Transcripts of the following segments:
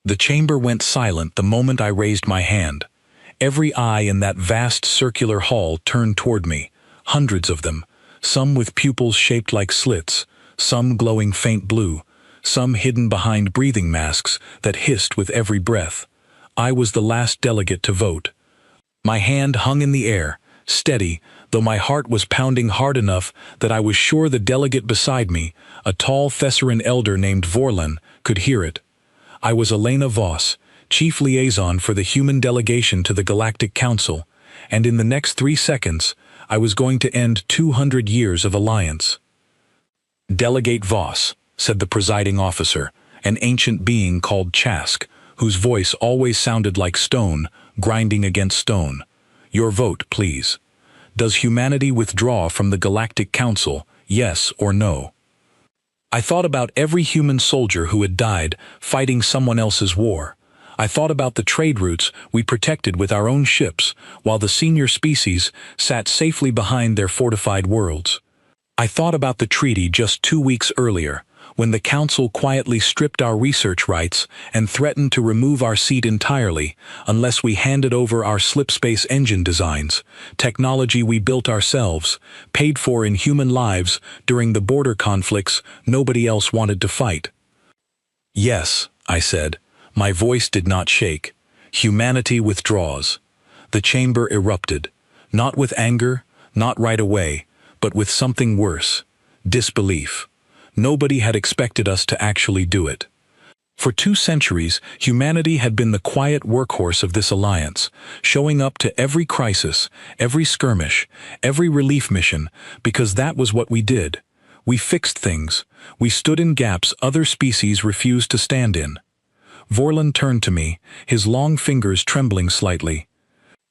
The chamber went silent the moment I raised my hand. Every eye in that vast circular hall turned toward me, hundreds of them, some with pupils shaped like slits, some glowing faint blue, some hidden behind breathing masks that hissed with every breath. I was the last delegate to vote. My hand hung in the air, steady, though my heart was pounding hard enough that I was sure the delegate beside me, a tall Thessaran elder named Vorlon, could hear it. I was Elena Voss, chief liaison for the human delegation to the Galactic Council, and in the next 3 seconds, I was going to end 200 years of alliance. "Delegate Voss," said the presiding officer, an ancient being called Chask, whose voice always sounded like stone, grinding against stone. "Your vote, please. Does humanity withdraw from the Galactic Council, yes or no?" I thought about every human soldier who had died fighting someone else's war. I thought about the trade routes we protected with our own ships, while the senior species sat safely behind their fortified worlds. I thought about the treaty just 2 weeks earlier, when the Council quietly stripped our research rights and threatened to remove our seat entirely unless we handed over our slipspace engine designs, technology we built ourselves, paid for in human lives during the border conflicts nobody else wanted to fight. "Yes," I said. My voice did not shake. "Humanity withdraws." The chamber erupted, not with anger, not right away, but with something worse: disbelief. Nobody had expected us to actually do it. For 2 centuries, humanity had been the quiet workhorse of this alliance, showing up to every crisis, every skirmish, every relief mission, because that was what we did. We fixed things. We stood in gaps other species refused to stand in. Vorlon turned to me, his long fingers trembling slightly.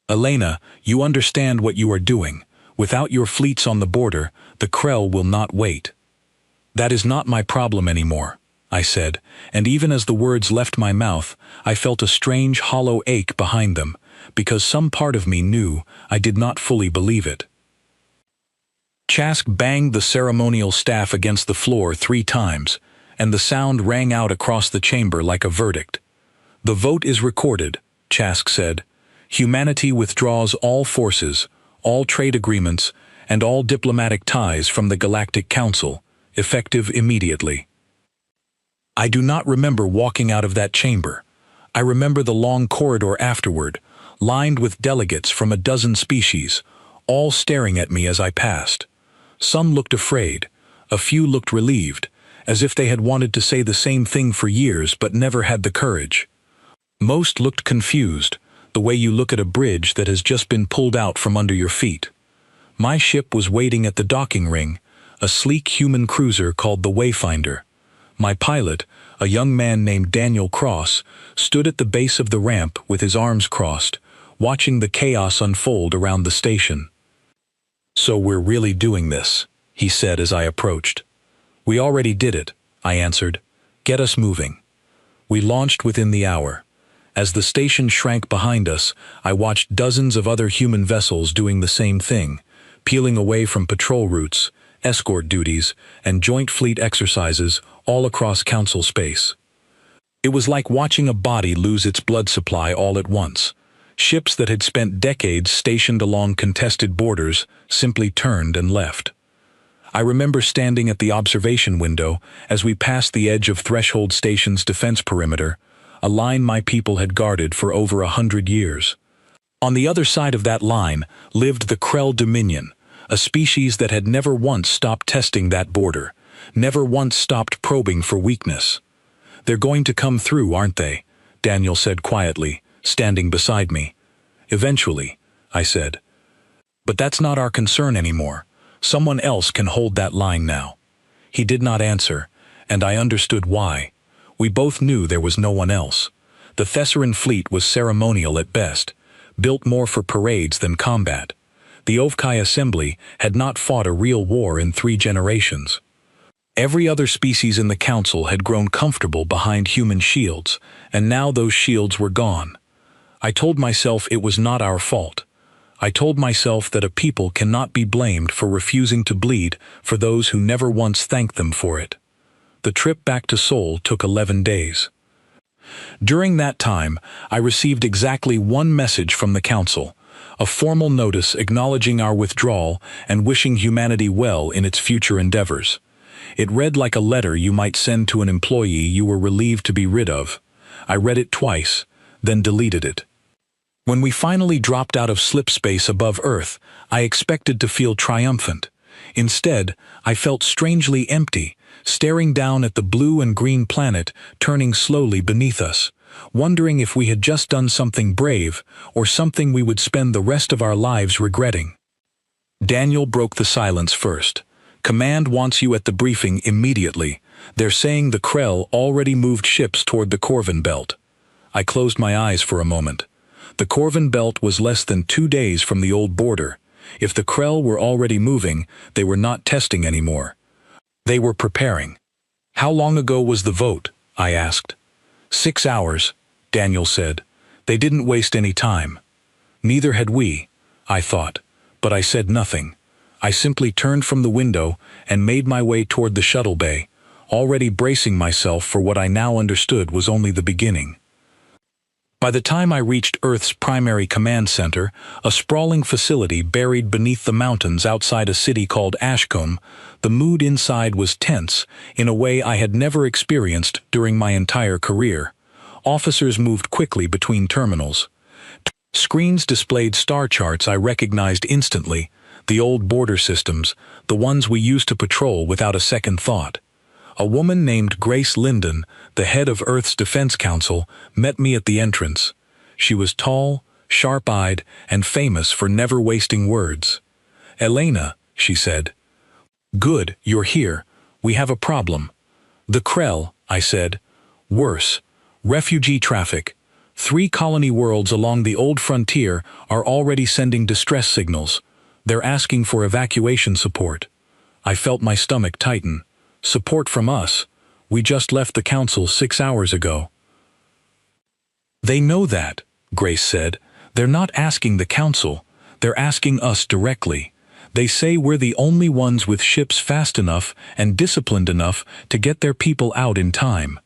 "Elena, you understand what you are doing. Without your fleets on the border, the Krell will not wait." "That is not my problem anymore," I said, and even as the words left my mouth, I felt a strange hollow ache behind them, because some part of me knew I did not fully believe it. Chask banged the ceremonial staff against the floor 3 times, and the sound rang out across the chamber like a verdict. "The vote is recorded," Chask said. "Humanity withdraws all forces, all trade agreements, and all diplomatic ties from the Galactic Council, effective immediately." I do not remember walking out of that chamber. I remember the long corridor afterward, lined with delegates from a dozen species, all staring at me as I passed. Some looked afraid, a few looked relieved, as if they had wanted to say the same thing for years but never had the courage. Most looked confused, the way you look at a bridge that has just been pulled out from under your feet. My ship was waiting at the docking ring, a sleek human cruiser called the Wayfinder. My pilot, a young man named Daniel Cross, stood at the base of the ramp with his arms crossed, watching the chaos unfold around the station. "So we're really doing this," he said as I approached. "We already did it," I answered. "Get us moving." We launched within the hour. As the station shrank behind us, I watched dozens of other human vessels doing the same thing, peeling away from patrol routes, escort duties, and joint fleet exercises all across Council space. It was like watching a body lose its blood supply all at once. Ships that had spent decades stationed along contested borders simply turned and left. I remember standing at the observation window as we passed the edge of Threshold Station's defense perimeter, a line my people had guarded for over 100 years. On the other side of that line lived the Krell Dominion, a species that had never once stopped testing that border, never once stopped probing for weakness. "They're going to come through, aren't they?" Daniel said quietly, standing beside me. "Eventually," I said. "But that's not our concern anymore. Someone else can hold that line now." He did not answer, and I understood why. We both knew there was no one else. The Thessaran fleet was ceremonial at best, built more for parades than combat. The Ovkai Assembly had not fought a real war in 3 generations. Every other species in the Council had grown comfortable behind human shields, and now those shields were gone. I told myself it was not our fault. I told myself that a people cannot be blamed for refusing to bleed for those who never once thanked them for it. The trip back to Seoul took 11 days. During that time, I received exactly one message from the Council, a formal notice acknowledging our withdrawal and wishing humanity well in its future endeavors. It read like a letter you might send to an employee you were relieved to be rid of. I read it twice, then deleted it. When we finally dropped out of slipspace above Earth, I expected to feel triumphant. Instead, I felt strangely empty, staring down at the blue and green planet turning slowly beneath us, wondering if we had just done something brave or something we would spend the rest of our lives regretting. Daniel broke the silence first. Command wants you at the briefing immediately. They're saying the Krell already moved ships toward the Corvin Belt. I closed my eyes for a moment. The Corvin Belt was less than 2 days from the old border. If the Krell were already moving, they were not testing anymore. They were preparing. How long ago was the vote? I asked. 6 hours, Daniel said. They didn't waste any time. Neither had we, I thought, but I said nothing. I simply turned from the window and made my way toward the shuttle bay, already bracing myself for what I now understood was only the beginning. By the time I reached Earth's primary command center, a sprawling facility buried beneath the mountains outside a city called Ashcombe, the mood inside was tense in a way I had never experienced during my entire career. Officers moved quickly between terminals. Screens displayed star charts I recognized instantly, the old border systems, the ones we used to patrol without a second thought. A woman named Grace Linden, the head of Earth's Defense Council, met me at the entrance. She was tall, sharp-eyed, and famous for never wasting words. "Elena," she said. "Good, you're here. We have a problem." "The Krell," I said. "Worse. Refugee traffic. 3 colony worlds along the old frontier are already sending distress signals. They're asking for evacuation support." I felt my stomach tighten. Support from us? We just left the Council 6 hours ago. "They know that," Grace said. "They're not asking the Council. They're asking us directly. They say we're the only ones with ships fast enough and disciplined enough to get their people out in time."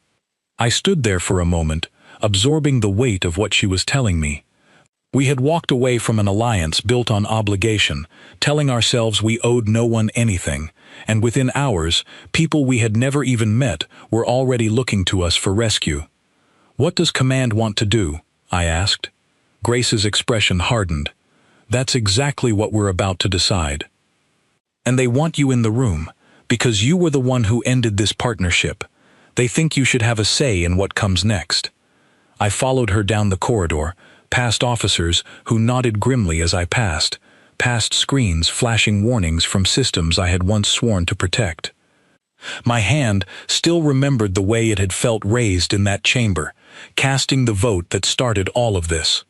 I stood there for a moment, absorbing the weight of what she was telling me. We had walked away from an alliance built on obligation, telling ourselves we owed no one anything, and within hours, people we had never even met were already looking to us for rescue. "What does Command want to do?" I asked. Grace's expression hardened. "That's exactly what we're about to decide. And they want you in the room, because you were the one who ended this partnership. They think you should have a say in what comes next." I followed her down the corridor, past officers who nodded grimly as I passed, past screens flashing warnings from systems I had once sworn to protect. My hand still remembered the way it had felt raised in that chamber, casting the vote that started all of this.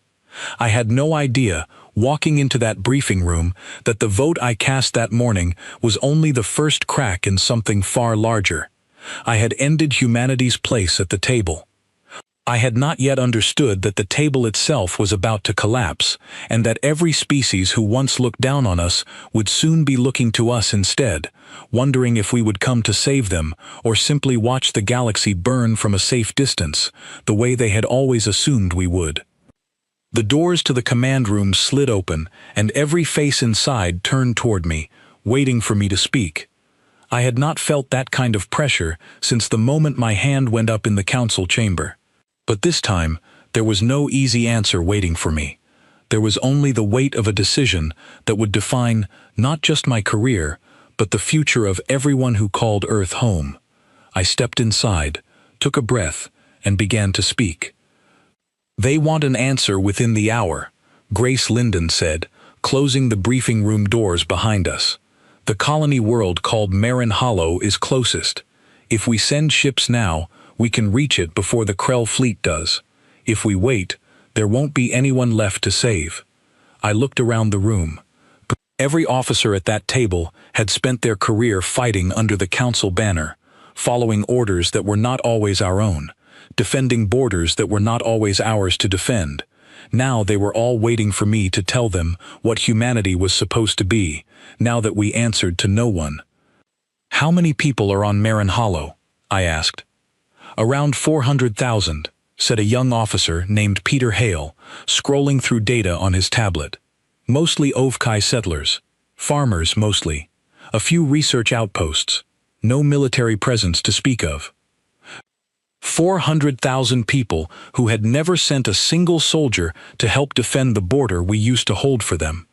I had no idea, walking into that briefing room, that the vote I cast that morning was only the first crack in something far larger. I had ended humanity's place at the table. I had not yet understood that the table itself was about to collapse, and that every species who once looked down on us would soon be looking to us instead, wondering if we would come to save them or simply watch the galaxy burn from a safe distance, the way they had always assumed we would. The doors to the command room slid open, and every face inside turned toward me, waiting for me to speak. I had not felt that kind of pressure since the moment my hand went up in the council chamber. But this time, there was no easy answer waiting for me. There was only the weight of a decision that would define not just my career, but the future of everyone who called Earth home. I stepped inside, took a breath, and began to speak. "They want an answer within the hour," Grace Linden said, closing the briefing room doors behind us. "The colony world called Marin Hollow is closest. If we send ships now, we can reach it before the Krell fleet does. If we wait, there won't be anyone left to save." I looked around the room. Every officer at that table had spent their career fighting under the Council banner, following orders that were not always our own, defending borders that were not always ours to defend. Now they were all waiting for me to tell them what humanity was supposed to be, now that we answered to no one. "How many people are on Marin Hollow?" I asked. "Around 400,000, said a young officer named Peter Hale, scrolling through data on his tablet. Mostly AudioBook settlers. Farmers, mostly. A few research outposts. No military presence to speak of. 400,000 people who had never sent a single soldier to help defend the border we used to hold for them.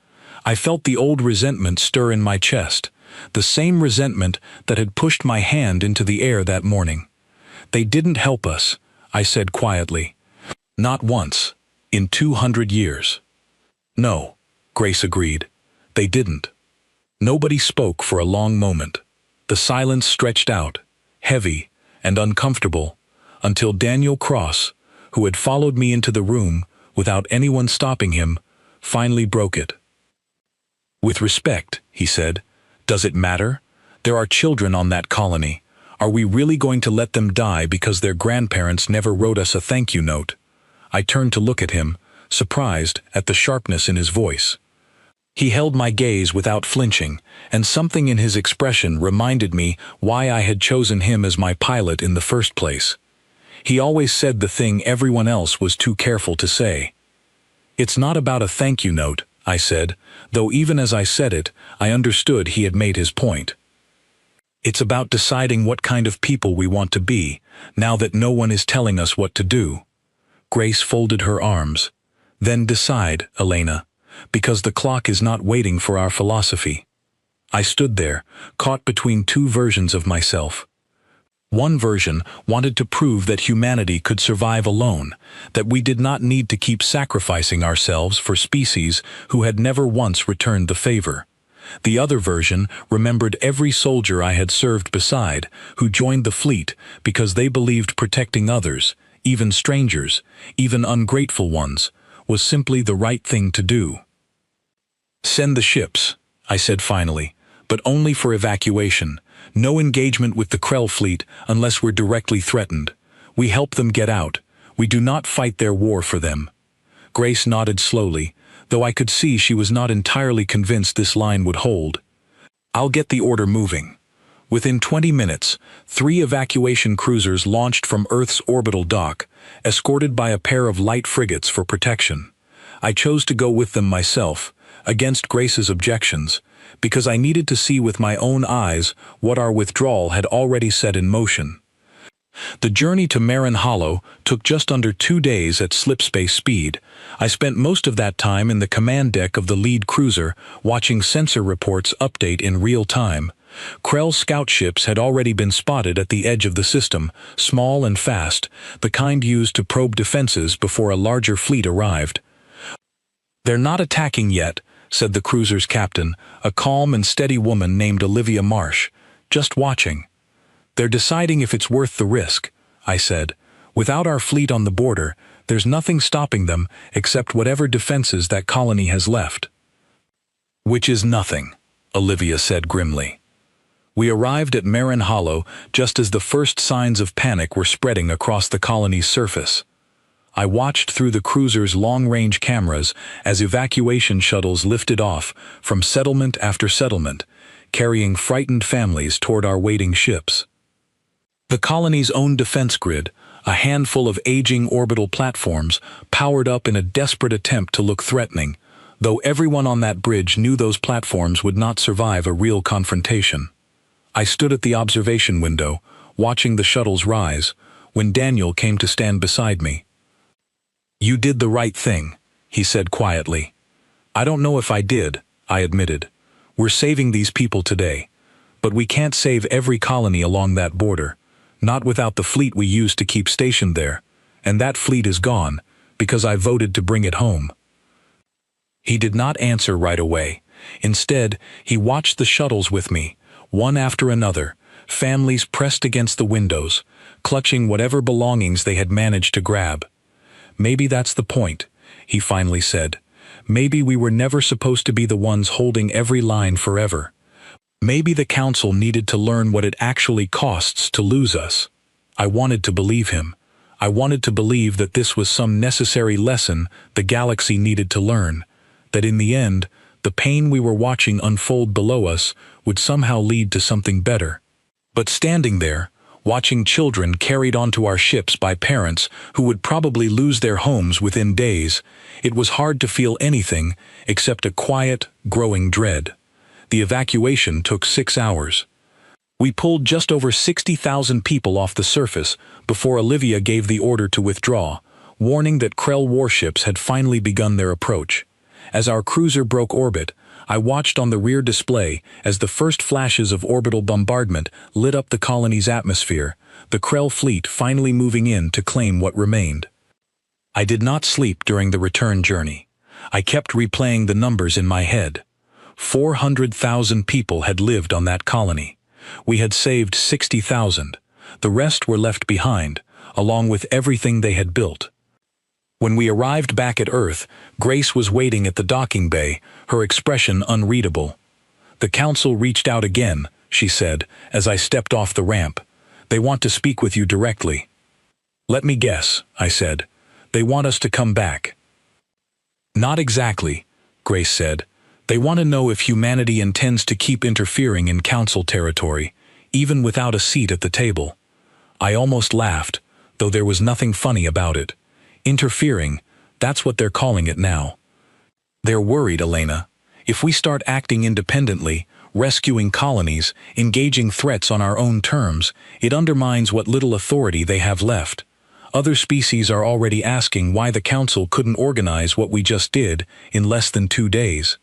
I felt the old resentment stir in my chest, the same resentment that had pushed my hand into the air that morning. They didn't help us, I said quietly. Not once, in 200 years. No, Grace agreed. They didn't. Nobody spoke for a long moment. The silence stretched out, heavy and uncomfortable, until Daniel Cross, who had followed me into the room without anyone stopping him, finally broke it. With respect, he said, does it matter? There are children on that colony. Are we really going to let them die because their grandparents never wrote us a thank you note? I turned to look at him, surprised at the sharpness in his voice. He held my gaze without flinching, and something in his expression reminded me why I had chosen him as my pilot in the first place. He always said the thing everyone else was too careful to say. It's not about a thank you note, I said, though even as I said it, I understood he had made his point. It's about deciding what kind of people we want to be, now that no one is telling us what to do. Grace folded her arms. Then decide, Elena, because the clock is not waiting for our philosophy. I stood there, caught between two versions of myself. One version wanted to prove that humanity could survive alone, that we did not need to keep sacrificing ourselves for species who had never once returned the favor. The other version remembered every soldier I had served beside, who joined the fleet because they believed protecting others, even strangers, even ungrateful ones, was simply the right thing to do. Send the ships, I said finally, but only for evacuation. No engagement with the Krell fleet unless we're directly threatened. We help them get out. We do not fight their war for them. Grace nodded slowly, though I could see she was not entirely convinced this line would hold. I'll get the order moving. Within 20 minutes, 3 evacuation cruisers launched from Earth's orbital dock, escorted by a pair of light frigates for protection. I chose to go with them myself, against Grace's objections, because I needed to see with my own eyes what our withdrawal had already set in motion. The journey to Marin Hollow took just under 2 days at slipspace speed. I spent most of that time in the command deck of the lead cruiser, watching sensor reports update in real time. Krell scout ships had already been spotted at the edge of the system, small and fast, the kind used to probe defenses before a larger fleet arrived. They're not attacking yet, said the cruiser's captain, a calm and steady woman named Olivia Marsh. Just watching. They're deciding if it's worth the risk, I said. Without our fleet on the border, there's nothing stopping them except whatever defenses that colony has left. Which is nothing, Olivia said grimly. We arrived at Marin Hollow just as the first signs of panic were spreading across the colony's surface. I watched through the cruiser's long-range cameras as evacuation shuttles lifted off from settlement after settlement, carrying frightened families toward our waiting ships. The colony's own defense grid, a handful of aging orbital platforms, powered up in a desperate attempt to look threatening, though everyone on that bridge knew those platforms would not survive a real confrontation. I stood at the observation window, watching the shuttles rise, when Daniel came to stand beside me. You did the right thing, he said quietly. I don't know if I did, I admitted. We're saving these people today. But we can't save every colony along that border, not without the fleet we used to keep stationed there, and that fleet is gone, because I voted to bring it home. He did not answer right away. Instead, he watched the shuttles with me, one after another, families pressed against the windows, clutching whatever belongings they had managed to grab. Maybe that's the point, he finally said. Maybe we were never supposed to be the ones holding every line forever. Maybe the council needed to learn what it actually costs to lose us. I wanted to believe him. I wanted to believe that this was some necessary lesson the galaxy needed to learn, that in the end, the pain we were watching unfold below us would somehow lead to something better. But standing there, watching children carried onto our ships by parents who would probably lose their homes within days. It was hard to feel anything except a quiet, growing dread. The evacuation took 6 hours. We pulled just over 60,000 people off the surface before Olivia gave the order to withdraw, warning that Krell warships had finally begun their approach. As our cruiser broke orbit, I watched on the rear display as the first flashes of orbital bombardment lit up the colony's atmosphere, the Krell fleet finally moving in to claim what remained. I did not sleep during the return journey. I kept replaying the numbers in my head. 400,000 people had lived on that colony. We had saved 60,000. The rest were left behind, along with everything they had built. When we arrived back at Earth, Grace was waiting at the docking bay, her expression unreadable. "The council reached out again," she said, as I stepped off the ramp. "They want to speak with you directly." "Let me guess," I said. "They want us to come back." "Not exactly," Grace said. "They want to know if humanity intends to keep interfering in council territory, even without a seat at the table." I almost laughed, though there was nothing funny about it. Interfering, that's what they're calling it now. "They're worried, Elena. If we start acting independently, rescuing colonies, engaging threats on our own terms, it undermines what little authority they have left. Other species are already asking why the council couldn't organize what we just did in less than 2 days."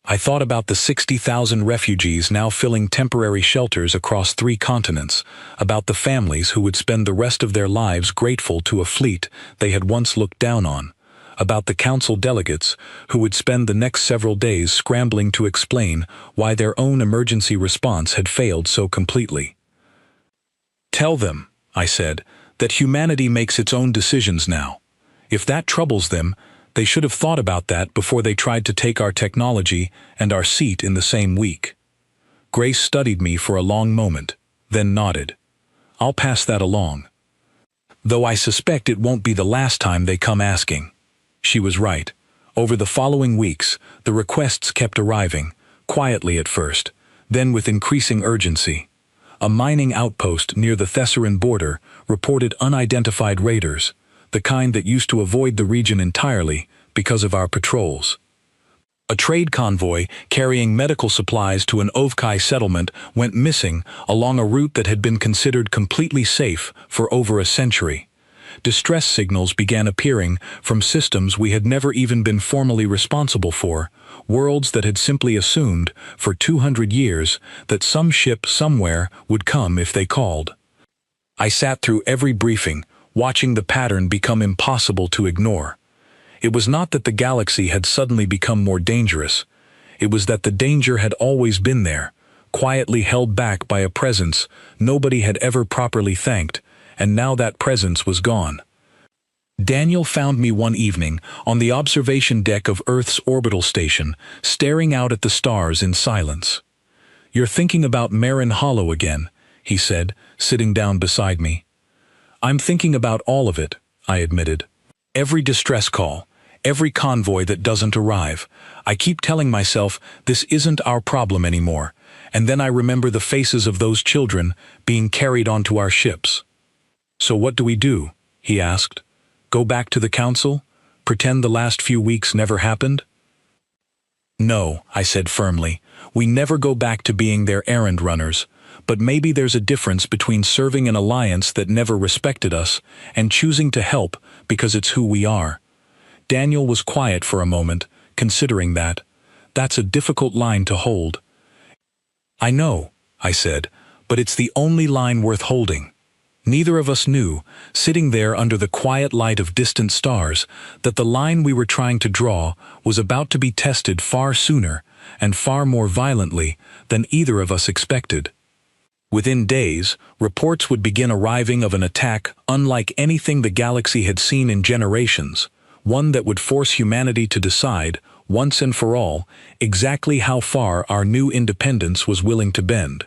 I thought about the 60,000 refugees now filling temporary shelters across 3 continents, about the families who would spend the rest of their lives grateful to a fleet they had once looked down on, about the council delegates who would spend the next several days scrambling to explain why their own emergency response had failed so completely. "Tell them," I said, "that humanity makes its own decisions now. If that troubles them, they should have thought about that before they tried to take our technology and our seat in the same week." Grace studied me for a long moment, then nodded. "I'll pass that along. Though I suspect it won't be the last time they come asking." She was right. Over the following weeks, the requests kept arriving, quietly at first, then with increasing urgency. A mining outpost near the Thessaran border reported unidentified raiders, the kind that used to avoid the region entirely because of our patrols. A trade convoy carrying medical supplies to an Ovkai settlement went missing along a route that had been considered completely safe for over a century. Distress signals began appearing from systems we had never even been formally responsible for, worlds that had simply assumed, for 200 years, that some ship somewhere would come if they called. I sat through every briefing, watching the pattern become impossible to ignore. It was not that the galaxy had suddenly become more dangerous. It was that the danger had always been there, quietly held back by a presence nobody had ever properly thanked, and now that presence was gone. Daniel found me one evening on the observation deck of Earth's orbital station, staring out at the stars in silence. "You're thinking about Marin Hollow again," he said, sitting down beside me. "I'm thinking about all of it," I admitted. "Every distress call, every convoy that doesn't arrive. I keep telling myself this isn't our problem anymore, and then I remember the faces of those children being carried onto our ships." "So what do we do?" he asked. "Go back to the council? Pretend the last few weeks never happened?" "No," I said firmly. "We never go back to being their errand runners. But maybe there's a difference between serving an alliance that never respected us and choosing to help because it's who we are." Daniel was quiet for a moment, considering that. "That's a difficult line to hold." "I know," I said, "but it's the only line worth holding." Neither of us knew, sitting there under the quiet light of distant stars, that the line we were trying to draw was about to be tested far sooner and far more violently than either of us expected. Within days, reports would begin arriving of an attack unlike anything the galaxy had seen in generations, one that would force humanity to decide, once and for all, exactly how far our new independence was willing to bend.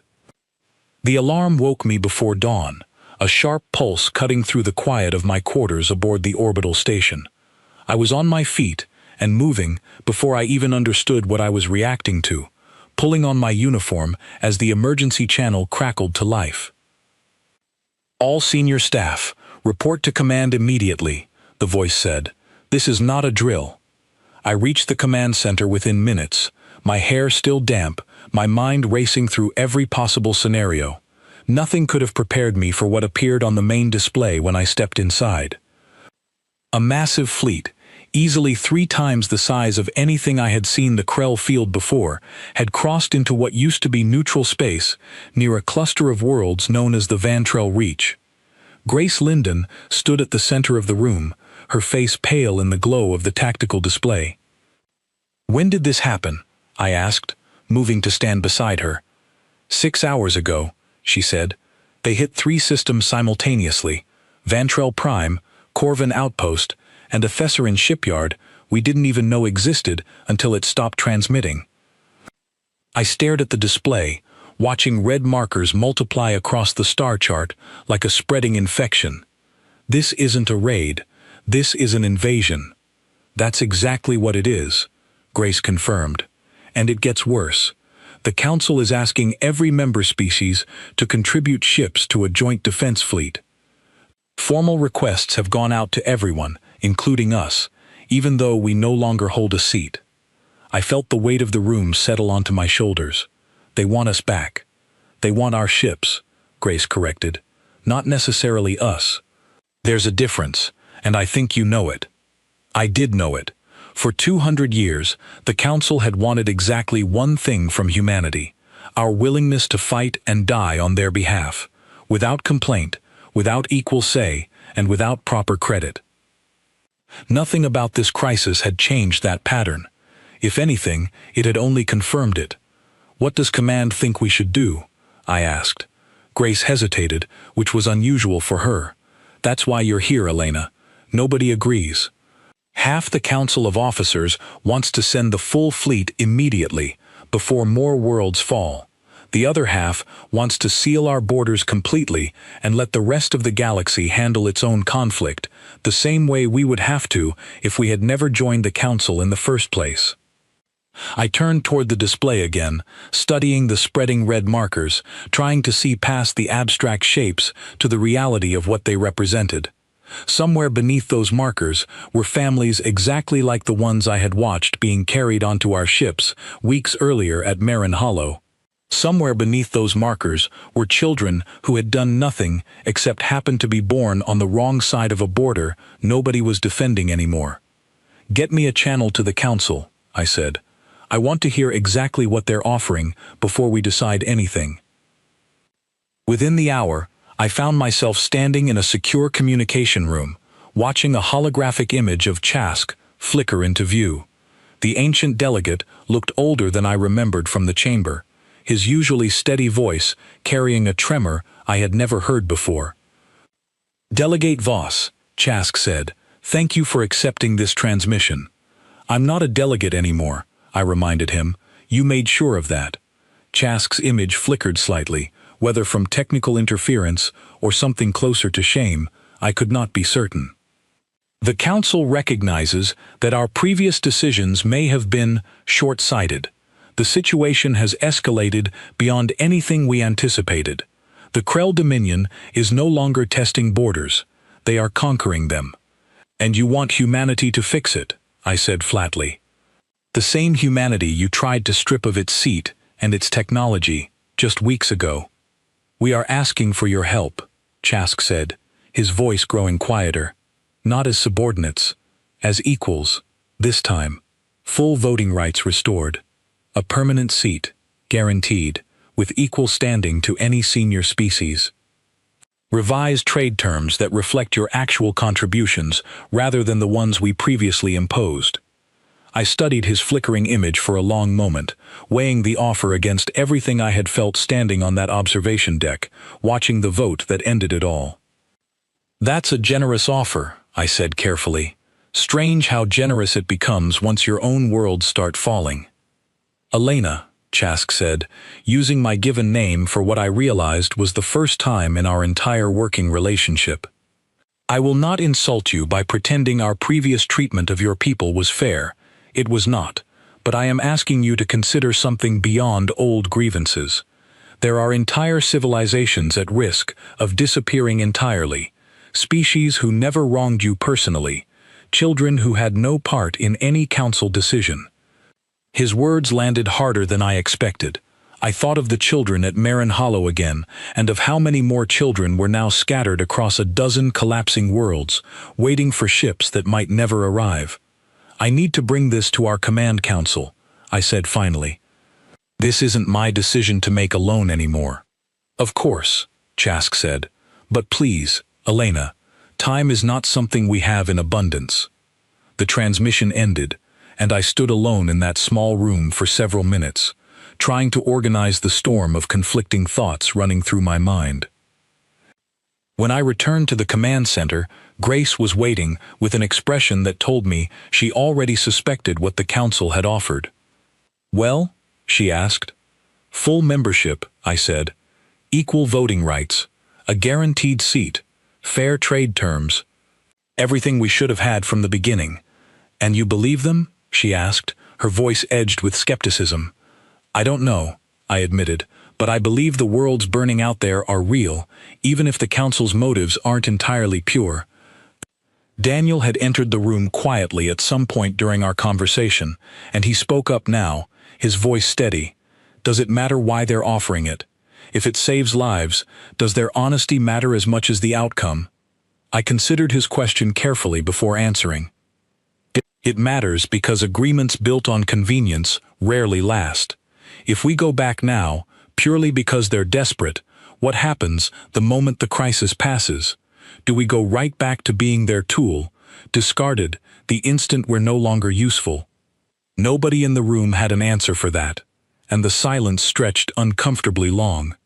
The alarm woke me before dawn, a sharp pulse cutting through the quiet of my quarters aboard the orbital station. I was on my feet and moving before I even understood what I was reacting to, pulling on my uniform as the emergency channel crackled to life. All senior staff, report to command immediately, the voice said. This is not a drill. I reached the command center within minutes, my hair still damp, my mind racing through every possible scenario. Nothing could have prepared me for what appeared on the main display when I stepped inside. A massive fleet, easily 3 times the size of anything I had seen the Krell field before, had crossed into what used to be neutral space near a cluster of worlds known as the Vantrell Reach. Grace Linden stood at the center of the room, her face pale in the glow of the tactical display. "When did this happen?" I asked, moving to stand beside her. 6 hours ago, she said. They hit 3 systems simultaneously, Vantrell Prime, Corvin Outpost, and a Thesserin shipyard we didn't even know existed until it stopped transmitting. I stared at the display, watching red markers multiply across the star chart like a spreading infection. This isn't a raid, this is an invasion. That's exactly what it is, Grace confirmed. And it gets worse. The Council is asking every member species to contribute ships to a joint defense fleet. Formal requests have gone out to everyone, including us, even though we no longer hold a seat. I felt the weight of the room settle onto my shoulders. They want us back. They want our ships, Grace corrected. Not necessarily us. There's a difference, and I think you know it. I did know it. For 200 years, the Council had wanted exactly one thing from humanity: our willingness to fight and die on their behalf, without complaint, without equal say, and without proper credit. Nothing about this crisis had changed that pattern. If anything, it had only confirmed it. "What does Command think we should do?" I asked. Grace hesitated, which was unusual for her. "That's why you're here, Elena. Nobody agrees. Half the Council of Officers wants to send the full fleet immediately, before more worlds fall. The other half wants to seal our borders completely and let the rest of the galaxy handle its own conflict, the same way we would have to if we had never joined the Council in the first place." I turned toward the display again, studying the spreading red markers, trying to see past the abstract shapes to the reality of what they represented. Somewhere beneath those markers were families exactly like the ones I had watched being carried onto our ships weeks earlier at Marin Hollow. Somewhere beneath those markers were children who had done nothing except happen to be born on the wrong side of a border nobody was defending anymore. "Get me a channel to the Council," I said. "I want to hear exactly what they're offering before we decide anything." Within the hour, I found myself standing in a secure communication room, watching a holographic image of Chask flicker into view. The ancient delegate looked older than I remembered from the chamber, his usually steady voice carrying a tremor I had never heard before. "Delegate Voss," Chask said, "thank you for accepting this transmission." "I'm not a delegate anymore," I reminded him. "You made sure of that." Chask's image flickered slightly. Whether from technical interference or something closer to shame, I could not be certain. "The Council recognizes that our previous decisions may have been short-sighted. The situation has escalated beyond anything we anticipated. The Krell Dominion is no longer testing borders. They are conquering them. And you want humanity to fix it," I said flatly. "The same humanity you tried to strip of its seat and its technology just weeks ago." "We are asking for your help," Chask said, his voice growing quieter. "Not as subordinates, as equals, this time. Full voting rights restored. A permanent seat, guaranteed, with equal standing to any senior species. Revised trade terms that reflect your actual contributions rather than the ones we previously imposed." I studied his flickering image for a long moment, weighing the offer against everything I had felt standing on that observation deck, watching the vote that ended it all. "That's a generous offer," I said carefully. "Strange how generous it becomes once your own worlds start falling." "Elena," Chask said, using my given name for what I realized was the first time in our entire working relationship. "I will not insult you by pretending our previous treatment of your people was fair. It was not, but I am asking you to consider something beyond old grievances. There are entire civilizations at risk of disappearing entirely, species who never wronged you personally, children who had no part in any council decision. His words landed harder than I expected. I thought of the children at Marin Hollow again, and of how many more children were now scattered across a dozen collapsing worlds, waiting for ships that might never arrive. I need to bring this to our command council, I said finally. This isn't my decision to make alone anymore. Of course, Chask said. But please, Elena, time is not something we have in abundance. The transmission ended, and I stood alone in that small room for several minutes, trying to organize the storm of conflicting thoughts running through my mind. When I returned to the command center, Grace was waiting with an expression that told me she already suspected what the council had offered. Well? She asked. Full membership, I said. Equal voting rights. A guaranteed seat. Fair trade terms. Everything we should have had from the beginning. And you believe them? She asked, her voice edged with skepticism. I don't know, I admitted, but I believe the worlds burning out there are real, even if the council's motives aren't entirely pure. Daniel had entered the room quietly at some point during our conversation, and he spoke up now, his voice steady. Does it matter why they're offering it? If it saves lives, does their honesty matter as much as the outcome? I considered his question carefully before answering. It matters because agreements built on convenience rarely last. If we go back now, purely because they're desperate, what happens the moment the crisis passes? Do we go right back to being their tool, discarded the instant we're no longer useful? Nobody in the room had an answer for that, and the silence stretched uncomfortably long.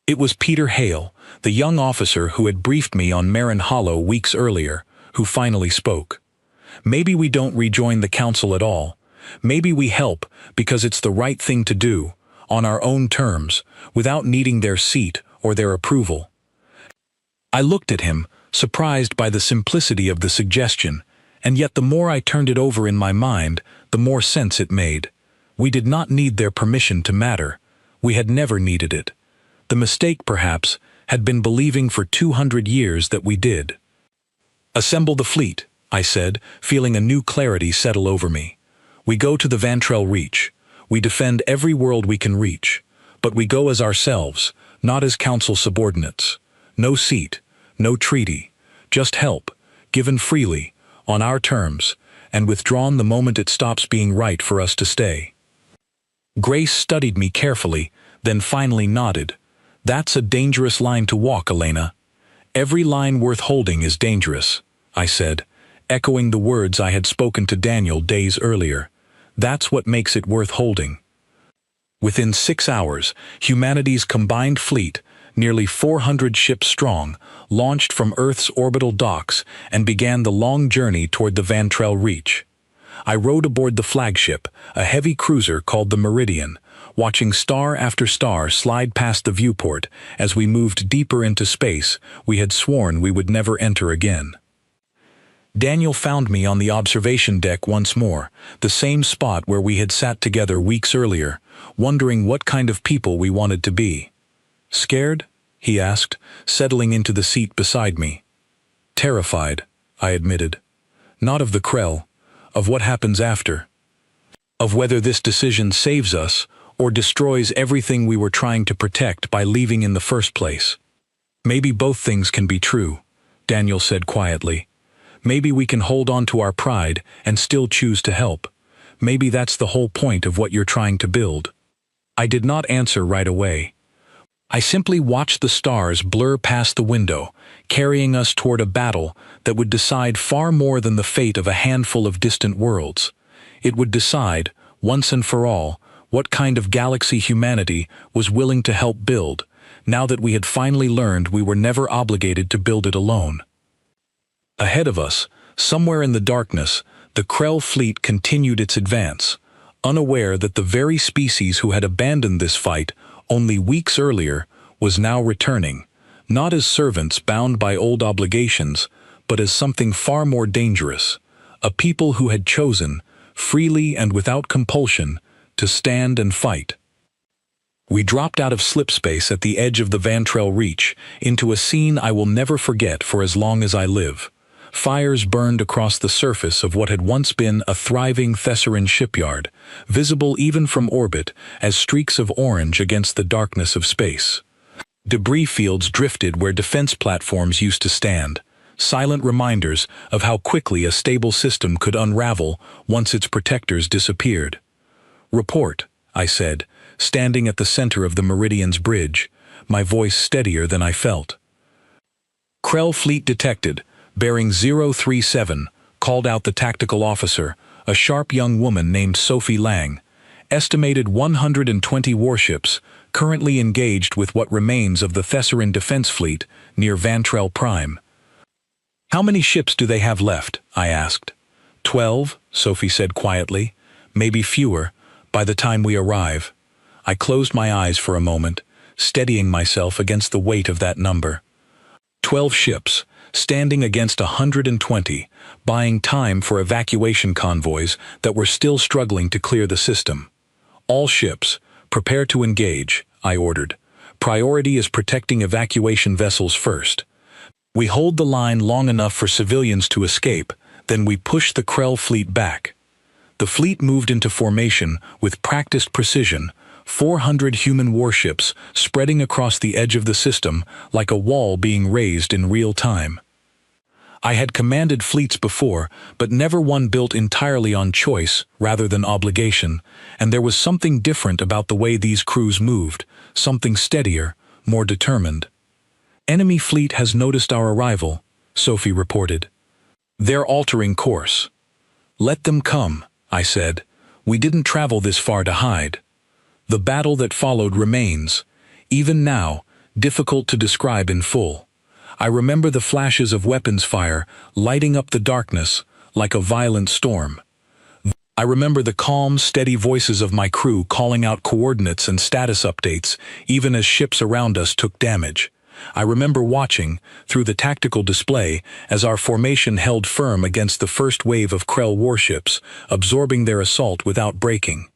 It was Peter Hale, the young officer who had briefed me on Marin Hollow weeks earlier, who finally spoke. Maybe we don't rejoin the council at all. Maybe we help because it's the right thing to do, on our own terms, without needing their seat or their approval. I looked at him, surprised by the simplicity of the suggestion, and yet the more I turned it over in my mind, the more sense it made. We did not need their permission to matter. We had never needed it. The mistake, perhaps, had been believing for 200 years that we did. Assemble the fleet, I said, feeling a new clarity settle over me. We go to the Vantrell Reach. We defend every world we can reach. But we go as ourselves, not as council subordinates. No seat, no treaty, just help, given freely, on our terms, and withdrawn the moment it stops being right for us to stay. Grace studied me carefully, then finally nodded. That's a dangerous line to walk, Elena. Every line worth holding is dangerous, I said, echoing the words I had spoken to Daniel days earlier. That's what makes it worth holding. Within 6 hours, humanity's combined fleet, nearly 400 ships strong, launched from Earth's orbital docks and began the long journey toward the Vantrell Reach. I rode aboard the flagship, a heavy cruiser called the Meridian, watching star after star slide past the viewport as we moved deeper into space we had sworn we would never enter again. Daniel found me on the observation deck once more, the same spot where we had sat together weeks earlier, wondering what kind of people we wanted to be. Scared? He asked, settling into the seat beside me. Terrified, I admitted. Not of the Krell, of what happens after. Of whether this decision saves us or destroys everything we were trying to protect by leaving in the first place. Maybe both things can be true, Daniel said quietly. Maybe we can hold on to our pride and still choose to help. Maybe that's the whole point of what you're trying to build. I did not answer right away. I simply watched the stars blur past the window, carrying us toward a battle that would decide far more than the fate of a handful of distant worlds. It would decide, once and for all, what kind of galaxy humanity was willing to help build, now that we had finally learned we were never obligated to build it alone. Ahead of us, somewhere in the darkness, the Krell fleet continued its advance, unaware that the very species who had abandoned this fight only weeks earlier was now returning, not as servants bound by old obligations, but as something far more dangerous, a people who had chosen, freely and without compulsion, to stand and fight. We dropped out of slipspace at the edge of the Vantrell Reach into a scene I will never forget for as long as I live. Fires burned across the surface of what had once been a thriving Thessaran shipyard, visible even from orbit as streaks of orange against the darkness of space. Debris fields drifted where defense platforms used to stand, silent reminders of how quickly a stable system could unravel once its protectors disappeared. "Report," I said, standing at the center of the Meridian's bridge, my voice steadier than I felt. "Krell fleet detected, bearing 037, called out the tactical officer, a sharp young woman named Sophie Lang. Estimated 120 warships, currently engaged with what remains of the Thessaran defense fleet near Vantrell Prime." "How many ships do they have left?" I asked. 12, Sophie said quietly. "Maybe fewer, by the time we arrive." I closed my eyes for a moment, steadying myself against the weight of that number. 12 ships, standing against 120, buying time for evacuation convoys that were still struggling to clear the system. "All ships, prepare to engage," I ordered. "Priority is protecting evacuation vessels first. We hold the line long enough for civilians to escape, then we push the Krell fleet back." The fleet moved into formation with practiced precision, 400 human warships spreading across the edge of the system like a wall being raised in real time. I had commanded fleets before, but never one built entirely on choice rather than obligation, and there was something different about the way these crews moved, something steadier, more determined. "Enemy fleet has noticed our arrival," Sophie reported. "They're altering course." "Let them come," I said. "We didn't travel this far to hide." The battle that followed remains, even now, difficult to describe in full. I remember the flashes of weapons fire lighting up the darkness like a violent storm. I remember the calm, steady voices of my crew calling out coordinates and status updates, even as ships around us took damage. I remember watching, through the tactical display, as our formation held firm against the first wave of Krell warships, absorbing their assault without breaking.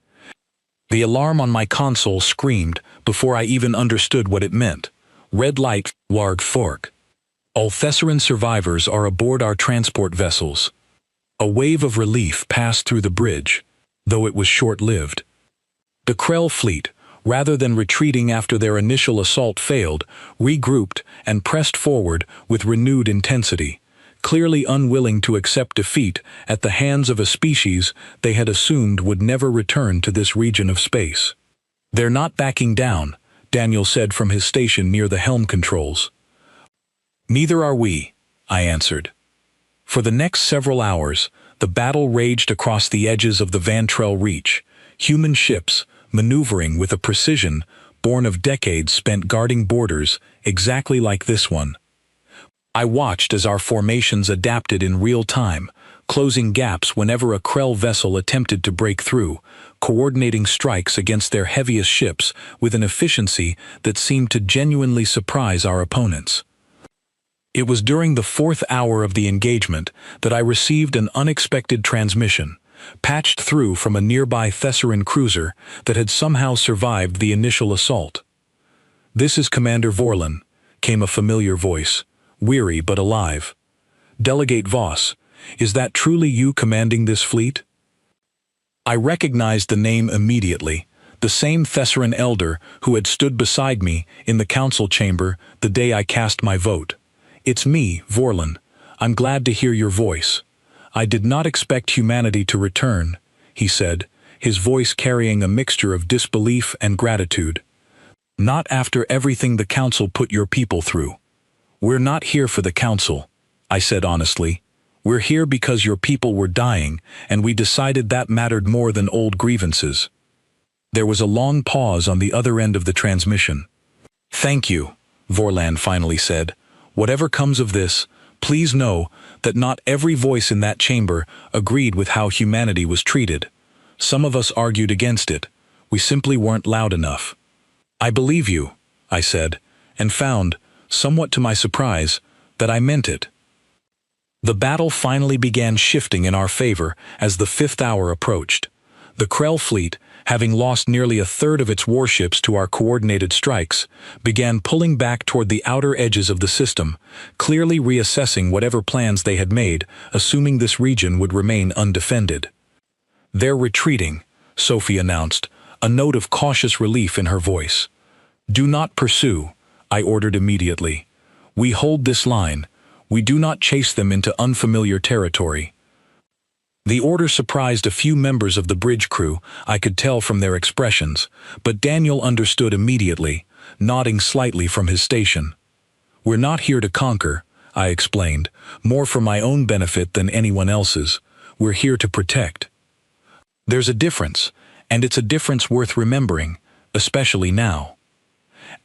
The alarm on my console screamed before I even understood what it meant. "Red light, Warg Fork. All Thessaran survivors are aboard our transport vessels." A wave of relief passed through the bridge, though it was short-lived. The Krell fleet, rather than retreating after their initial assault failed, regrouped and pressed forward with renewed intensity, clearly unwilling to accept defeat at the hands of a species they had assumed would never return to this region of space. "They're not backing down," Daniel said from his station near the helm controls. "Neither are we," I answered. For the next several hours, the battle raged across the edges of the Vantrell Reach, human ships maneuvering with a precision born of decades spent guarding borders exactly like this one. I watched as our formations adapted in real time, closing gaps whenever a Krell vessel attempted to break through, coordinating strikes against their heaviest ships with an efficiency that seemed to genuinely surprise our opponents. It was during the 4th hour of the engagement that I received an unexpected transmission, patched through from a nearby Thessaran cruiser that had somehow survived the initial assault. "This is Commander Vorlon," came a familiar voice, weary but alive. "Delegate Voss, is that truly you commanding this fleet?" I recognized the name immediately, the same Thessaran elder who had stood beside me in the council chamber the day I cast my vote. "It's me, Vorlon. I'm glad to hear your voice. I did not expect humanity to return," he said, his voice carrying a mixture of disbelief and gratitude. "Not after everything the council put your people through." "We're not here for the council," I said honestly. "We're here because your people were dying, and we decided that mattered more than old grievances." There was a long pause on the other end of the transmission. "Thank you," Vorlan finally said. "Whatever comes of this, please know that not every voice in that chamber agreed with how humanity was treated. Some of us argued against it. We simply weren't loud enough." "I believe you," I said, and found, somewhat to my surprise, that I meant it. The battle finally began shifting in our favor as the 5th hour approached. The Krell fleet, having lost nearly a third of its warships to our coordinated strikes, began pulling back toward the outer edges of the system, clearly reassessing whatever plans they had made, assuming this region would remain undefended. "They're retreating," Sophie announced, a note of cautious relief in her voice. "Do not pursue," I ordered immediately. "We hold this line. We do not chase them into unfamiliar territory." The order surprised a few members of the bridge crew, I could tell from their expressions, but Daniel understood immediately, nodding slightly from his station. "We're not here to conquer," I explained, "more for my own benefit than anyone else's. We're here to protect." There's a difference, and it's a difference worth remembering, especially now.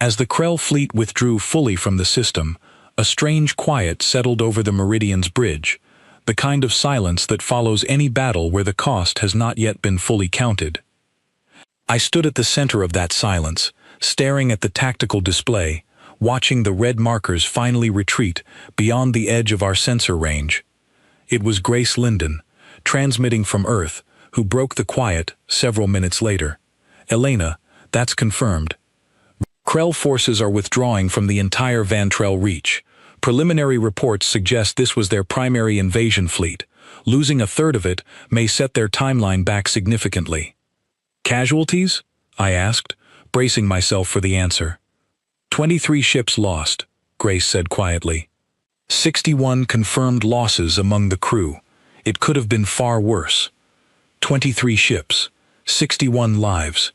As the Krell fleet withdrew fully from the system, a strange quiet settled over the Meridian's bridge, the kind of silence that follows any battle where the cost has not yet been fully counted. I stood at the center of that silence, staring at the tactical display, watching the red markers finally retreat beyond the edge of our sensor range. It was Grace Linden, transmitting from Earth, who broke the quiet several minutes later. "Elena, that's confirmed. Krell forces are withdrawing from the entire Vantrell Reach. Preliminary reports suggest this was their primary invasion fleet. Losing a third of it may set their timeline back significantly." "Casualties?" I asked, bracing myself for the answer. 23 ships lost," Grace said quietly. 61 confirmed losses among the crew. It could have been far worse. 23 ships, 61 lives.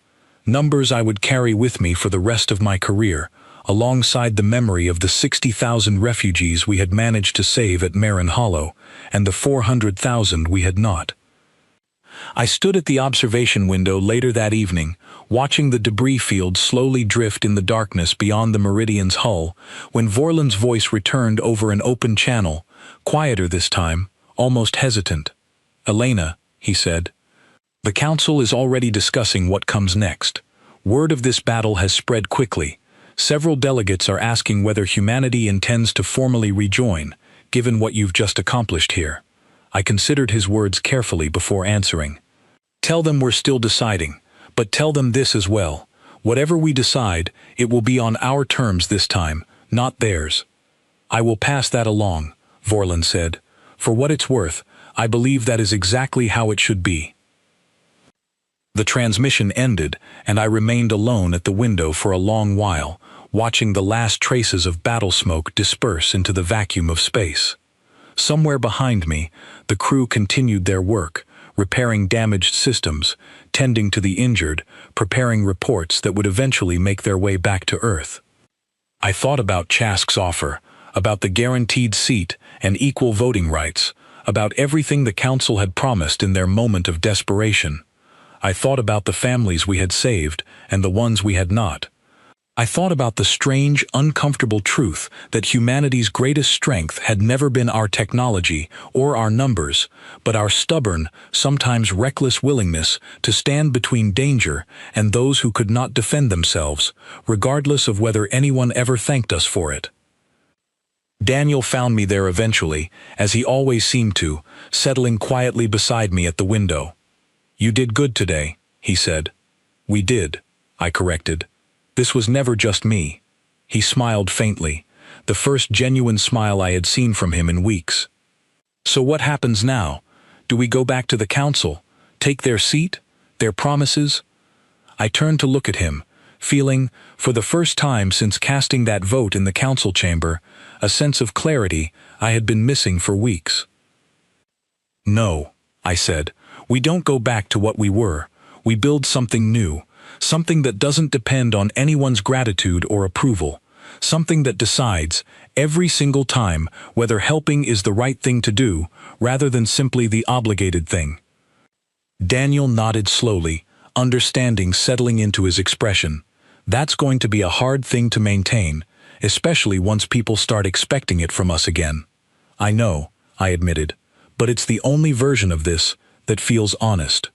Numbers I would carry with me for the rest of my career, alongside the memory of the 60,000 refugees we had managed to save at Marin Hollow, and the 400,000 we had not. I stood at the observation window later that evening, watching the debris field slowly drift in the darkness beyond the Meridian's hull, when Vorland's voice returned over an open channel, quieter this time, almost hesitant. "Elena," he said, "the Council is already discussing what comes next. Word of this battle has spread quickly. Several delegates are asking whether humanity intends to formally rejoin, given what you've just accomplished here." I considered his words carefully before answering. "Tell them we're still deciding, but tell them this as well. Whatever we decide, it will be on our terms this time, not theirs." "I will pass that along," Vorland said. "For what it's worth, I believe that is exactly how it should be." The transmission ended, and I remained alone at the window for a long while, watching the last traces of battle smoke disperse into the vacuum of space. Somewhere behind me, the crew continued their work, repairing damaged systems, tending to the injured, preparing reports that would eventually make their way back to Earth. I thought about Chask's offer, about the guaranteed seat and equal voting rights, about everything the Council had promised in their moment of desperation. I thought about the families we had saved and the ones we had not. I thought about the strange, uncomfortable truth that humanity's greatest strength had never been our technology or our numbers, but our stubborn, sometimes reckless willingness to stand between danger and those who could not defend themselves, regardless of whether anyone ever thanked us for it. Daniel found me there eventually, as he always seemed to, settling quietly beside me at the window. "You did good today," he said. "We did," I corrected. "This was never just me." He smiled faintly, the first genuine smile I had seen from him in weeks. "So what happens now? Do we go back to the Council? Take their seat? Their promises?" I turned to look at him, feeling, for the first time since casting that vote in the Council chamber, a sense of clarity I had been missing for weeks. "No," I said, "we don't go back to what we were. We build something new. Something that doesn't depend on anyone's gratitude or approval. Something that decides, every single time, whether helping is the right thing to do, rather than simply the obligated thing." Daniel nodded slowly, understanding settling into his expression. "That's going to be a hard thing to maintain, especially once people start expecting it from us again." "I know," I admitted, "but it's the only version of this that feels honest."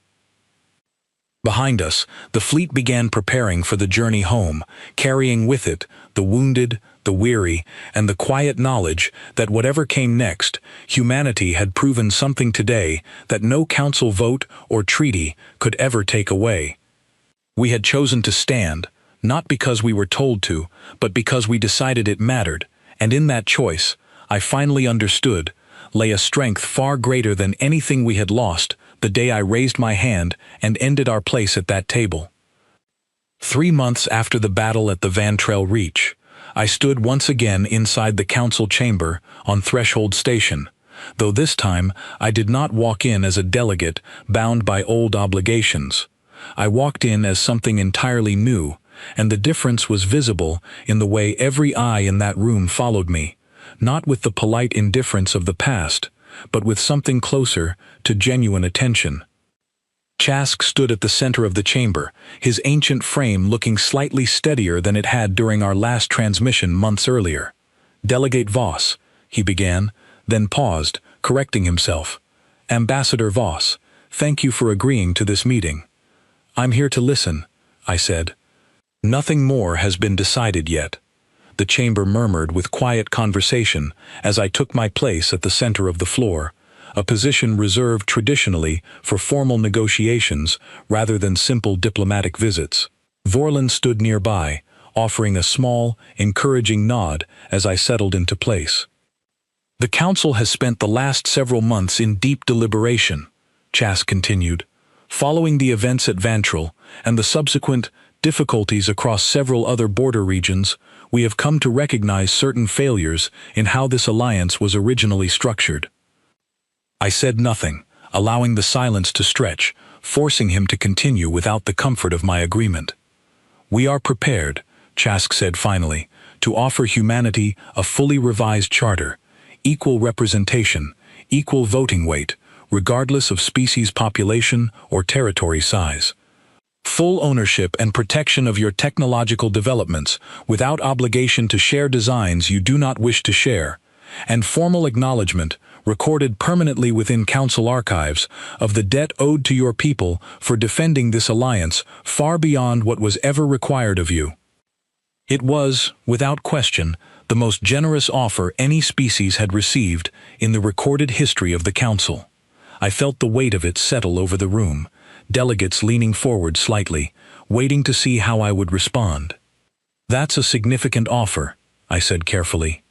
Behind us, the fleet began preparing for the journey home, carrying with it the wounded, the weary, and the quiet knowledge that whatever came next, humanity had proven something today that no council vote or treaty could ever take away: We had chosen to stand, not because we were told to, but because we decided it mattered, and in that choice, I finally understood, lay a strength far greater than anything we had lost the day I raised my hand and ended our place at that table. 3 months after the battle at the Van Trail Reach, I stood once again inside the council chamber on Threshold Station, though this time I did not walk in as a delegate bound by old obligations. I walked in as something entirely new, and the difference was visible in the way every eye in that room followed me, not with the polite indifference of the past, but with something closer to genuine attention. Chask stood at the center of the chamber, his ancient frame looking slightly steadier than it had during our last transmission months earlier. "Delegate Voss," he began, then paused, correcting himself. "Ambassador Voss, thank you for agreeing to this meeting." "I'm here to listen," I said. "Nothing more has been decided yet," the chamber murmured with quiet conversation as I took my place at the center of the floor, a position reserved traditionally for formal negotiations rather than simple diplomatic visits. Vorlon stood nearby, offering a small, encouraging nod as I settled into place. "The Council has spent the last several months in deep deliberation," Chask continued. "Following the events at Vantral and the subsequent difficulties across several other border regions, we have come to recognize certain failures in how this alliance was originally structured." I said nothing, allowing the silence to stretch, forcing him to continue without the comfort of my agreement. "We are prepared," Chask said finally, "to offer humanity a fully revised charter, equal representation, equal voting weight, regardless of species population or territory size. Full ownership and protection of your technological developments without obligation to share designs you do not wish to share, and formal acknowledgement, recorded permanently within Council archives, of the debt owed to your people for defending this alliance far beyond what was ever required of you." It was, without question, the most generous offer any species had received in the recorded history of the Council. I felt the weight of it settle over the room, delegates leaning forward slightly, waiting to see how I would respond. "That's a significant offer," I said carefully.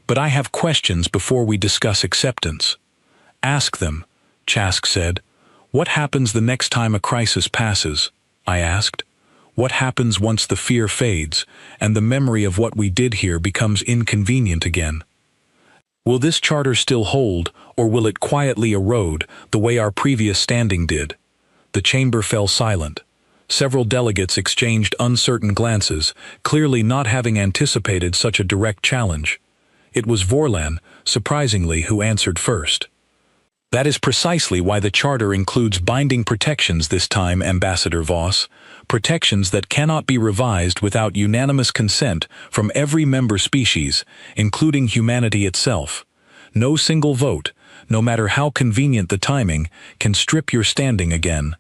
"But I have questions before we discuss acceptance." "Ask them," Chask said. "What happens the next time a crisis passes?" I asked. "What happens once the fear fades, and the memory of what we did here becomes inconvenient again? Will this charter still hold, or will it quietly erode the way our previous standing did?" The chamber fell silent. Several delegates exchanged uncertain glances, clearly not having anticipated such a direct challenge. It was Vorlan, surprisingly, who answered first. "That is precisely why the Charter includes binding protections this time, Ambassador Voss, protections that cannot be revised without unanimous consent from every member species, including humanity itself. No single vote, no matter how convenient the timing, can strip your standing again."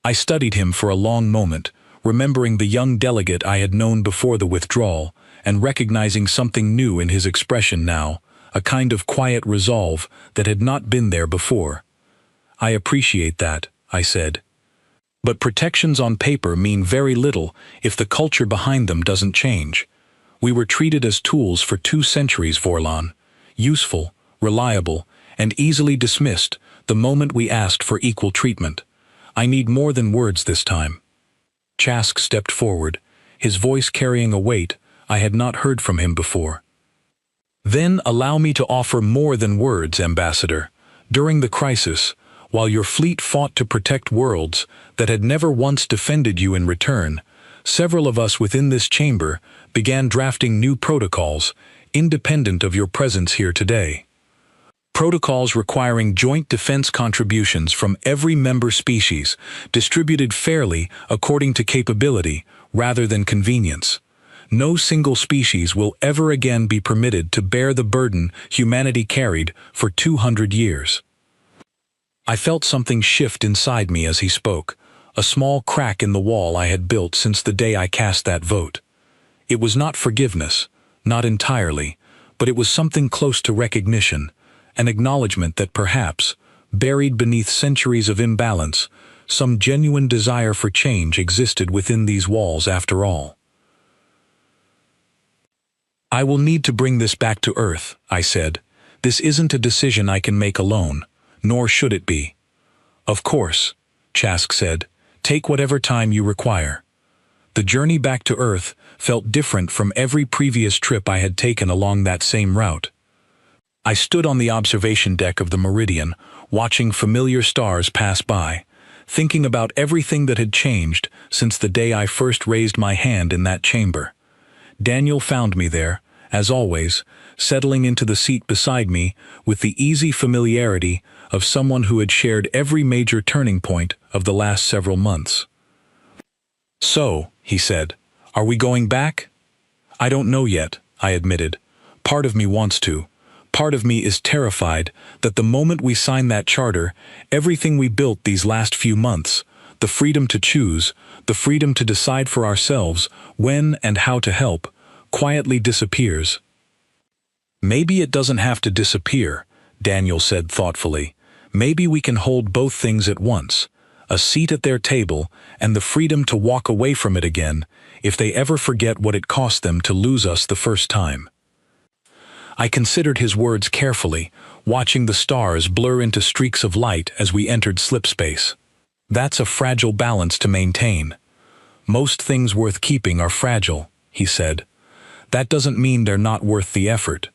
I studied him for a long moment, remembering the young delegate I had known before the withdrawal, and recognizing something new in his expression now, a kind of quiet resolve that had not been there before. "I appreciate that," I said. "But protections on paper mean very little if the culture behind them doesn't change. We were treated as tools for 2 centuries, Vorlan, useful, reliable, and easily dismissed the moment we asked for equal treatment. I need more than words this time." Chask stepped forward, his voice carrying a weight I had not heard from him before. "Then allow me to offer more than words, Ambassador. During the crisis, while your fleet fought to protect worlds that had never once defended you in return, several of us within this chamber began drafting new protocols, independent of your presence here today. Protocols requiring joint defense contributions from every member species, distributed fairly according to capability rather than convenience. No single species will ever again be permitted to bear the burden humanity carried for 200 years. I felt something shift inside me as he spoke, a small crack in the wall I had built since the day I cast that vote. It was not forgiveness, not entirely, but it was something close to recognition, an acknowledgement that perhaps, buried beneath centuries of imbalance, Some genuine desire for change existed within these walls after all. "I will need to bring this back to Earth," I said. "This isn't a decision I can make alone, nor should it be." "Of course," Chask said. "Take whatever time you require." The journey back to Earth felt different from every previous trip I had taken along that same route. I stood on the observation deck of the Meridian, watching familiar stars pass by, thinking about everything that had changed since the day I first raised my hand in that chamber. Daniel found me there, as always, settling into the seat beside me with the easy familiarity of someone who had shared every major turning point of the last several months. "So," he said, "are we going back?" "I don't know yet," I admitted. "Part of me wants to. Part of me is terrified that the moment we sign that charter, everything we built these last few months, the freedom to choose, the freedom to decide for ourselves when and how to help, quietly disappears." "Maybe it doesn't have to disappear," Daniel said thoughtfully. "Maybe we can hold both things at once, a seat at their table and the freedom to walk away from it again if they ever forget what it cost them to lose us the first time." I considered his words carefully, watching the stars blur into streaks of light as we entered slipspace. "That's a fragile balance to maintain." "Most things worth keeping are fragile," he said. "That doesn't mean they're not worth the effort."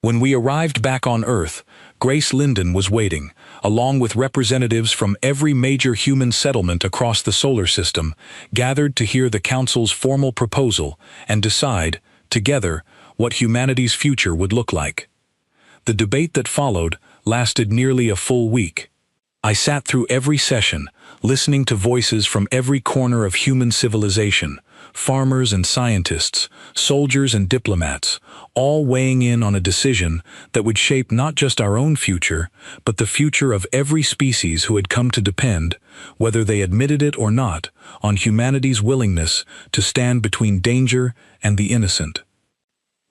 When we arrived back on Earth, Grace Linden was waiting, along with representatives from every major human settlement across the solar system, gathered to hear the Council's formal proposal and decide, together, what humanity's future would look like. The debate that followed lasted nearly a full week. I sat through every session, listening to voices from every corner of human civilization, farmers and scientists, soldiers and diplomats, all weighing in on a decision that would shape not just our own future, but the future of every species who had come to depend, whether they admitted it or not, on humanity's willingness to stand between danger and the innocent.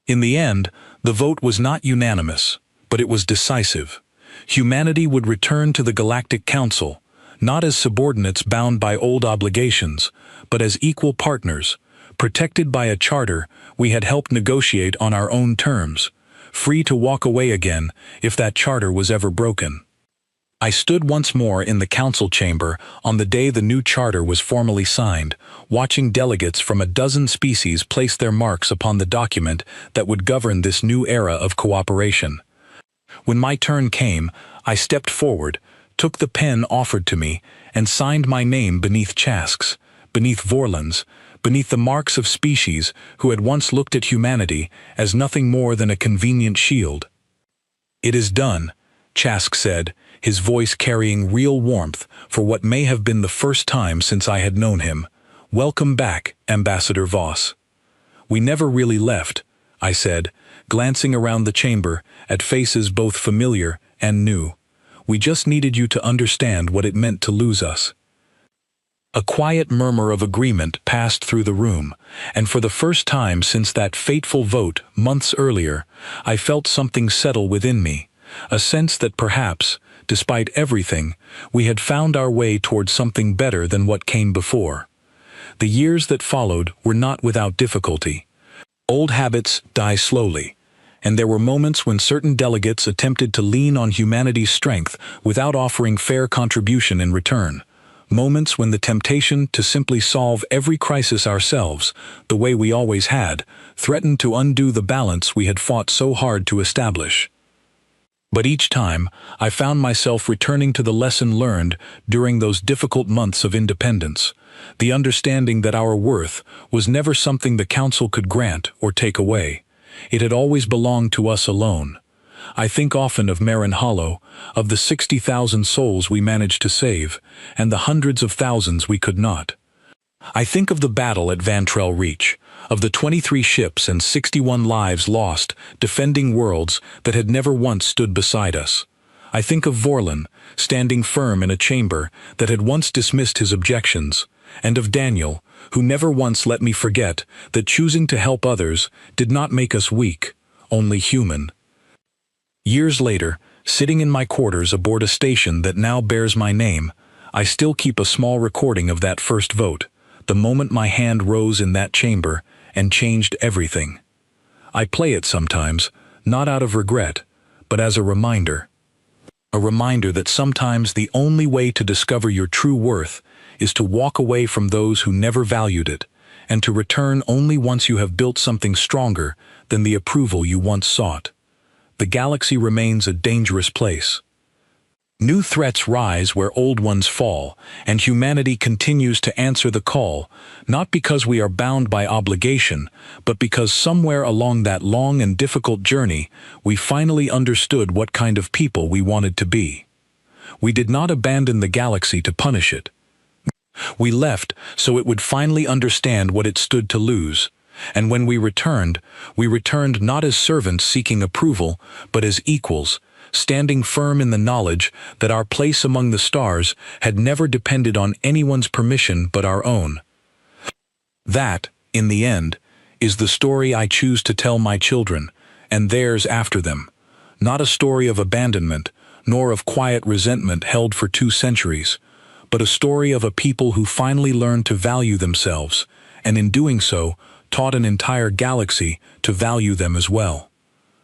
In the end, the vote was not unanimous, but it was decisive. Humanity would return to the Galactic Council, not as subordinates bound by old obligations, but as equal partners, protected by a charter we had helped negotiate on our own terms, free to walk away again if that charter was ever broken. I stood once more in the council chamber on the day the new charter was formally signed, watching delegates from a dozen species place their marks upon the document that would govern this new era of cooperation. When my turn came, I stepped forward, took the pen offered to me, and signed my name beneath Chask's, beneath Vorland's, beneath the marks of species who had once looked at humanity as nothing more than a convenient shield. "It is done," Chask said, his voice carrying real warmth for what may have been the first time since I had known him. "Welcome back, Ambassador Voss." "We never really left," I said, glancing around the chamber at faces both familiar and new. "We just needed you to understand what it meant to lose us." A quiet murmur of agreement passed through the room, and for the first time since that fateful vote months earlier, I felt something settle within me, a sense that perhaps, despite everything, we had found our way toward something better than what came before. The years that followed were not without difficulty. Old habits die slowly, and there were moments when certain delegates attempted to lean on humanity's strength without offering fair contribution in return. Moments when the temptation to simply solve every crisis ourselves, the way we always had, threatened to undo the balance we had fought so hard to establish. But each time, I found myself returning to the lesson learned during those difficult months of independence, the understanding that our worth was never something the Council could grant or take away. It had always belonged to us alone. I think often of Marin Hollow, of the 60,000 souls we managed to save, and the hundreds of thousands we could not. I think of the battle at Vantrell Reach, of the 23 ships and 61 lives lost defending worlds that had never once stood beside us. I think of Vorland, standing firm in a chamber that had once dismissed his objections, and of Daniel, who never once let me forget that choosing to help others did not make us weak, only human. Years later, sitting in my quarters aboard a station that now bears my name, I still keep a small recording of that first vote, the moment my hand rose in that chamber and changed everything. I play it sometimes, not out of regret, but as a reminder. A reminder that sometimes the only way to discover your true worth is to walk away from those who never valued it, and to return only once you have built something stronger than the approval you once sought. The galaxy remains a dangerous place. New threats rise where old ones fall, and humanity continues to answer the call, not because we are bound by obligation, but because somewhere along that long and difficult journey, we finally understood what kind of people we wanted to be. We did not abandon the galaxy to punish it. We left so it would finally understand what it stood to lose. And when we returned not as servants seeking approval, but as equals, standing firm in the knowledge that our place among the stars had never depended on anyone's permission but our own. That, in the end, is the story I choose to tell my children, and theirs after them. Not a story of abandonment, nor of quiet resentment held for 2 centuries, but a story of a people who finally learned to value themselves, and in doing so, taught an entire galaxy to value them as well.